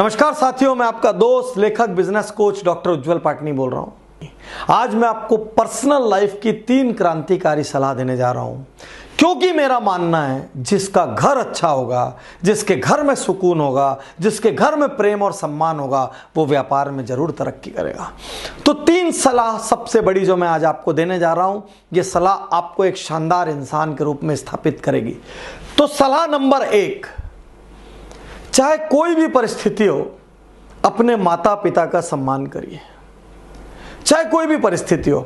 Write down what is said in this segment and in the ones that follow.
नमस्कार साथियों, मैं आपका दोस्त लेखक बिजनेस कोच डॉक्टर उज्जवल पाटनी बोल रहा हूं। आज मैं आपको पर्सनल लाइफ की 3 क्रांतिकारी सलाह देने जा रहा हूं, क्योंकि मेरा मानना है जिसका घर अच्छा होगा, जिसके घर में सुकून होगा, जिसके घर में प्रेम और सम्मान होगा, वो व्यापार में जरूर तरक्की करेगा। तो 3 सलाह सबसे बड़ी जो मैं आज आपको देने जा रहा हूं, ये सलाह आपको एक शानदार इंसान के रूप में स्थापित करेगी। तो सलाह नंबर 1, चाहे कोई भी परिस्थिति हो, अपने माता पिता का सम्मान करिए। चाहे कोई भी परिस्थिति हो,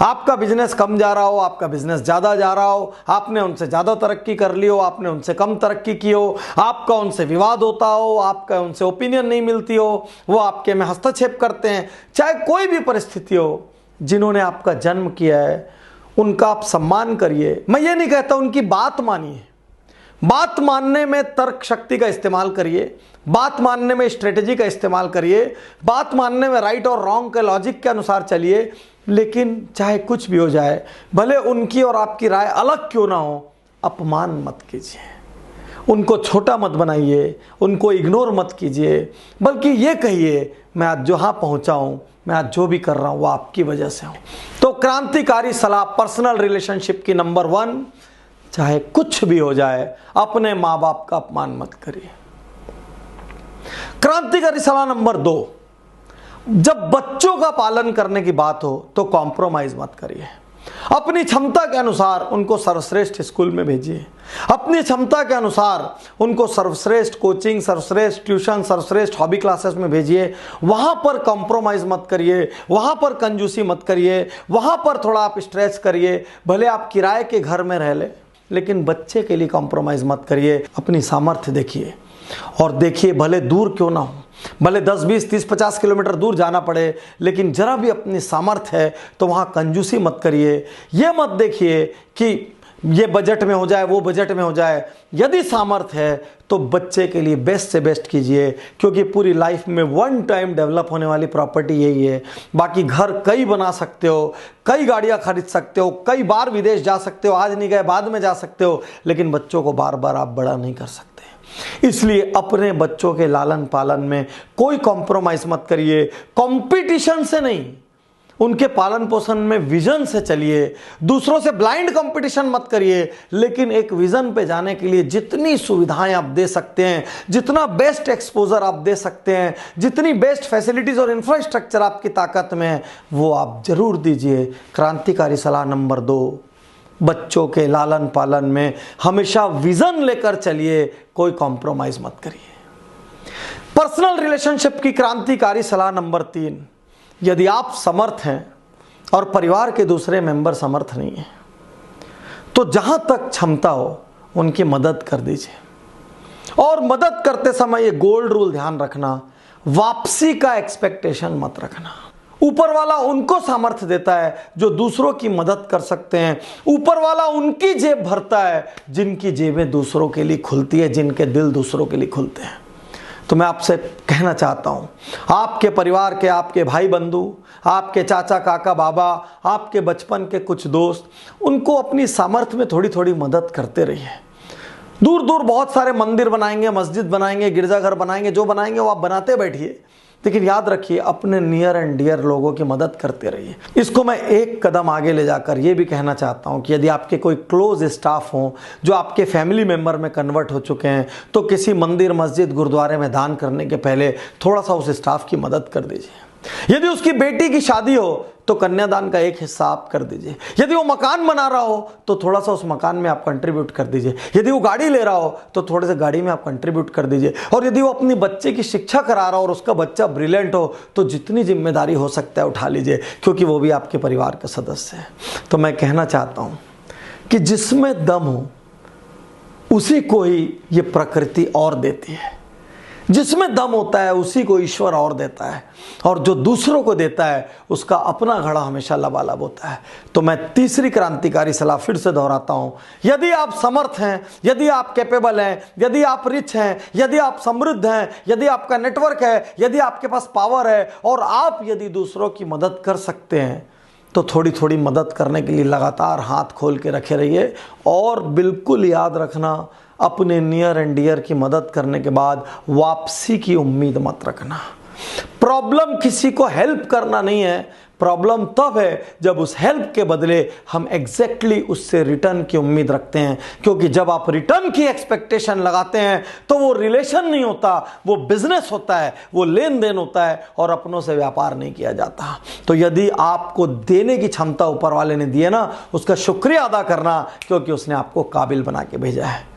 आपका बिजनेस कम जा रहा हो, आपका बिजनेस ज्यादा जा रहा हो, आपने उनसे ज्यादा तरक्की कर ली हो, आपने उनसे कम तरक्की की हो, आपका उनसे विवाद होता हो, आपका उनसे ओपिनियन नहीं मिलती हो, वो आपके में हस्तक्षेप करते हैं, चाहे कोई भी परिस्थिति हो, जिन्होंने आपका जन्म किया है उनका आप सम्मान करिए। मैं ये नहीं कहता उनकी बात मानिए, बात मानने में तर्क शक्ति का इस्तेमाल करिए, बात मानने में स्ट्रेटेजी का इस्तेमाल करिए, बात मानने में राइट और रॉन्ग के लॉजिक के अनुसार चलिए। लेकिन चाहे कुछ भी हो जाए, भले उनकी और आपकी राय अलग क्यों ना हो, अपमान मत कीजिए, उनको छोटा मत बनाइए, उनको इग्नोर मत कीजिए, बल्कि ये कहिए मैं आज जहाँ पहुँचा हूँ, मैं आज जो भी कर रहा हूँ वो आपकी वजह से हूँ। तो क्रांतिकारी सलाह पर्सनल रिलेशनशिप की नंबर 1, चाहे कुछ भी हो जाए, अपने मां बाप का अपमान मत करिए। क्रांतिकारी सलाह नंबर 2, जब बच्चों का पालन करने की बात हो तो कॉम्प्रोमाइज मत करिए। अपनी क्षमता के अनुसार उनको सर्वश्रेष्ठ स्कूल में भेजिए, अपनी क्षमता के अनुसार उनको सर्वश्रेष्ठ कोचिंग, सर्वश्रेष्ठ ट्यूशन, सर्वश्रेष्ठ हॉबी क्लासेस में भेजिए। वहां पर कॉम्प्रोमाइज मत करिए, वहां पर कंजूसी मत करिए, वहां पर थोड़ा आप स्ट्रेच करिए। भले आप किराए के घर में रह ले, लेकिन बच्चे के लिए कॉम्प्रोमाइज मत करिए। अपनी सामर्थ्य देखिए और देखिए, भले दूर क्यों ना हो, भले 10, 20, 30, 50 किलोमीटर दूर जाना पड़े, लेकिन जरा भी अपनी सामर्थ्य है तो वहाँ कंजूसी मत करिए। ये मत देखिए कि ये बजट में हो जाए, वो बजट में हो जाए। यदि सामर्थ्य है तो बच्चे के लिए बेस्ट से बेस्ट कीजिए, क्योंकि पूरी लाइफ में वन टाइम डेवलप होने वाली प्रॉपर्टी यही है। बाकी घर कई बना सकते हो, कई गाड़ियां खरीद सकते हो, कई बार विदेश जा सकते हो, आज नहीं गए बाद में जा सकते हो, लेकिन बच्चों को बार बार आप बड़ा नहीं कर सकते। इसलिए अपने बच्चों के लालन पालन में कोई कॉम्प्रोमाइज मत करिए। कंपटीशन से नहीं, उनके पालन पोषण में विजन से चलिए। दूसरों से ब्लाइंड कंपटीशन मत करिए, लेकिन एक विजन पे जाने के लिए जितनी सुविधाएं आप दे सकते हैं, जितना बेस्ट एक्सपोजर आप दे सकते हैं, जितनी बेस्ट फैसिलिटीज और इंफ्रास्ट्रक्चर आपकी ताकत में है, वो आप जरूर दीजिए। क्रांतिकारी सलाह नंबर 2, बच्चों के लालन पालन में हमेशा विजन लेकर चलिए, कोई कॉम्प्रोमाइज मत करिए। पर्सनल रिलेशनशिप की क्रांतिकारी सलाह नंबर 3, यदि आप समर्थ हैं और परिवार के दूसरे मेंबर समर्थ नहीं हैं, तो जहां तक क्षमता हो उनकी मदद कर दीजिए। और मदद करते समय ये गोल्ड रूल ध्यान रखना, वापसी का एक्सपेक्टेशन मत रखना। ऊपर वाला उनको सामर्थ्य देता है जो दूसरों की मदद कर सकते हैं। ऊपर वाला उनकी जेब भरता है जिनकी जेबें दूसरों के लिए खुलती है, जिनके दिल दूसरों के लिए खुलते हैं। तो मैं आपसे कहना चाहता हूं, आपके परिवार के, आपके भाई बंधु, आपके चाचा काका बाबा, आपके बचपन के कुछ दोस्त, उनको अपनी सामर्थ्य में थोड़ी थोड़ी मदद करते रहिए। दूर दूर बहुत सारे मंदिर बनाएंगे, मस्जिद बनाएंगे, गिरजाघर बनाएंगे, जो बनाएंगे वो आप बनाते बैठिए, लेकिन याद रखिए अपने नियर एंड डियर लोगों की मदद करते रहिए। इसको मैं एक कदम आगे ले जाकर ये भी कहना चाहता हूं कि यदि आपके कोई क्लोज स्टाफ हो जो आपके फैमिली मेंबर में कन्वर्ट हो चुके हैं, तो किसी मंदिर, मस्जिद, गुरुद्वारे में दान करने के पहले थोड़ा सा उस स्टाफ की मदद कर दीजिए। यदि उसकी बेटी की शादी हो तो कन्यादान का एक हिस्सा आप कर दीजिए। यदि वो मकान बना रहा हो तो थोड़ा सा उस मकान में आप कंट्रीब्यूट कर दीजिए। यदि वो गाड़ी ले रहा हो तो थोड़े से गाड़ी में आप कंट्रीब्यूट कर दीजिए। और यदि वो अपने बच्चे की शिक्षा करा रहा हो और उसका बच्चा ब्रिलियंट हो, तो जितनी जिम्मेदारी हो सकता है उठा लीजिए, क्योंकि वो भी आपके परिवार का सदस्य है। तो मैं कहना चाहता हूं कि जिसमें दम हो उसी को ही ये प्रकृति और देती है, जिसमें दम होता है उसी को ईश्वर और देता है, और जो दूसरों को देता है उसका अपना घड़ा हमेशा लबालब होता है। तो मैं तीसरी क्रांतिकारी सलाह फिर से दोहराता हूं, यदि आप समर्थ हैं, यदि आप कैपेबल हैं, यदि आप रिच हैं, यदि आप समृद्ध हैं, यदि आपका नेटवर्क है, यदि आपके पास पावर है, और आप यदि दूसरों की मदद कर सकते हैं, तो थोड़ी थोड़ी मदद करने के लिए लगातार हाथ खोल के रखे रहिए। और बिल्कुल याद रखना, अपने नियर एंड डियर की मदद करने के बाद वापसी की उम्मीद मत रखना। प्रॉब्लम किसी को हेल्प करना नहीं है, प्रॉब्लम तब है जब उस हेल्प के बदले हम एग्जैक्टली उससे रिटर्न की उम्मीद रखते हैं। क्योंकि जब आप रिटर्न की एक्सपेक्टेशन लगाते हैं तो वो रिलेशन नहीं होता, वो बिजनेस होता है, वो लेन देन होता है और अपनों से व्यापार नहीं किया जाता। तो यदि आपको देने की क्षमता ऊपर वाले ने दी है ना, उसका शुक्रिया अदा करना, क्योंकि उसने आपको काबिल बना के भेजा है।